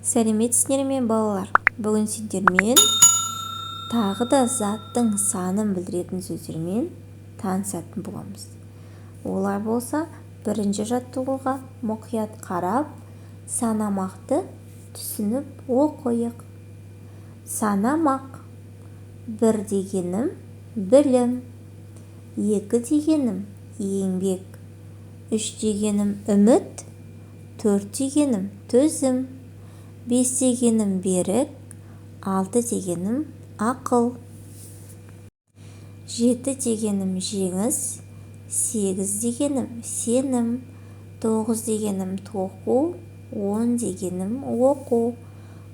Сәлеметсіздер ме балалар? Бүгін сендермен тағы да заттың санын білдіретін сөздермен танысатын боламыз. Олар болса, бірінші жаттығуға мұқият қарап, санамақты түсініп оқайық. Санамақ. Бір дегенім білім, екі дегенім еңбек, үш дегенім үміт, төрт дегенім төзім, бес дегенім берік, алты дегенім ақыл, жеті дегенім жеңіс, сегіз дегенім сенім, тоғыз дегенім тоқу, 10 дегенім оқу.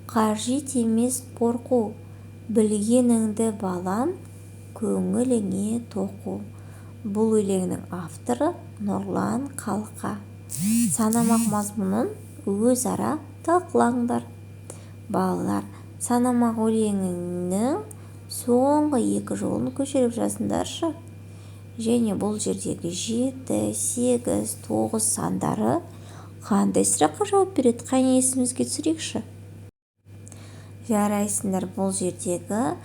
Қажет емес қорқу, білгеніңді балам, көңіліңе тоқу. Бұл өлеңнің авторы Нұрлан Қалқа. Санамақ мазмұнын өзара талқылаңдар. Балалар, санамақ өлеңінің соңғы екі жолын көшіріп жазыңдаршы. Және бұл жердегі 7, 8, 9 сандары қандай сұраққа жауап береді? Қане есімізге түсірейікші. Жарайсыңдар, бұл жердегі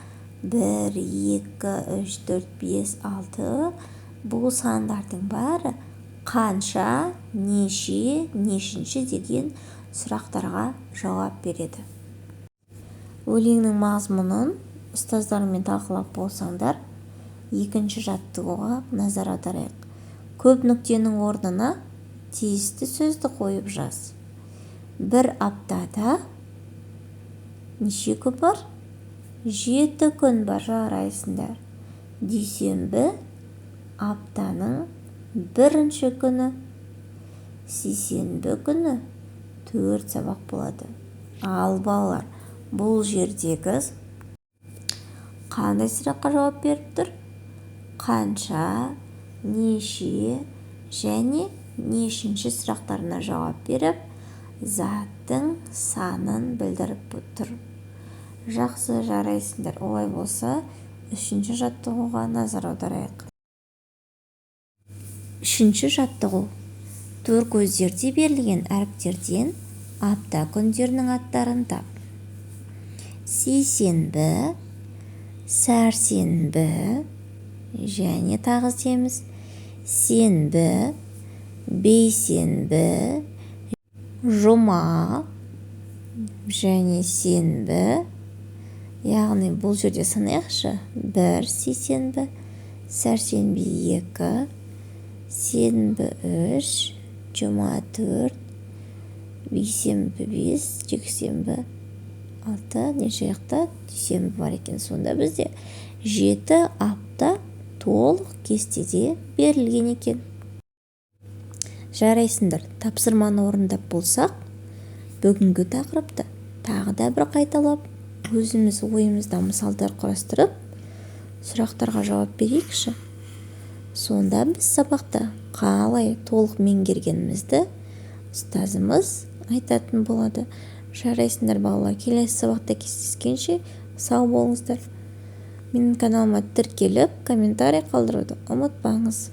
1, 2, 3, 4, 5, 6 бұл сандардың бәрі қанша, неше, нешінші деген сұрақтарға жауап береді. Өлеңнің мазмұнын ұстаздармен талқылап болсаңдар, екінші жаттығуға назар аударайық. Көп нүктенің орнына тиісті сөзді қойып жаз. Бір аптада неше күн бар? 7 күн бар. Жарайсыңдар. Дүйсенбі аптаның бірінші күні, сейсенбі күні 4 сабақ болады. Ал балалар, бұл жердегі қандай сұраққа жауап беріп тұр? Қанша, неше және нешінші сұрақтарына жауап беріп, заттың санын білдіріп тұр. Жақсы, жарайсыңдар. Олай болса, үшінші жаттығуға назар аударайық. Үшінші жаттығу. Төркөздерде берілген әріптерден апта күндерінің аттарын тап. Сейсенбі, сәрсенбі және тағы дейміз. Сенбі, бейсенбі, жұма және сенбі. Яғни бұл жерде санайықшы. 1 сейсенбі, сәрсенбі 2, сенбі 3, жұма 4, бейсенбі 5, жексенбі 6, неше жақта дүйсенбі бар екен. Сонда бізде 7 апта толық кестеде берілген екен. Жарайсыңдар, тапсырманы орындап болсақ, бүгінгі тақырыпты тағы да бір қайталап, өзіміз ойымызда мысалдар құрастырып, сұрақтарға жауап берейікші. Сонда біз сабақта қалай толық меңгергенімізді ұстазымыз айтатын болады. Жарайсыңдар балалар, келесі сабақта кездескенше сау болыңыздар. Менің каналыма тіркеліп, комментарий қалдыруды ұмытпаңыз.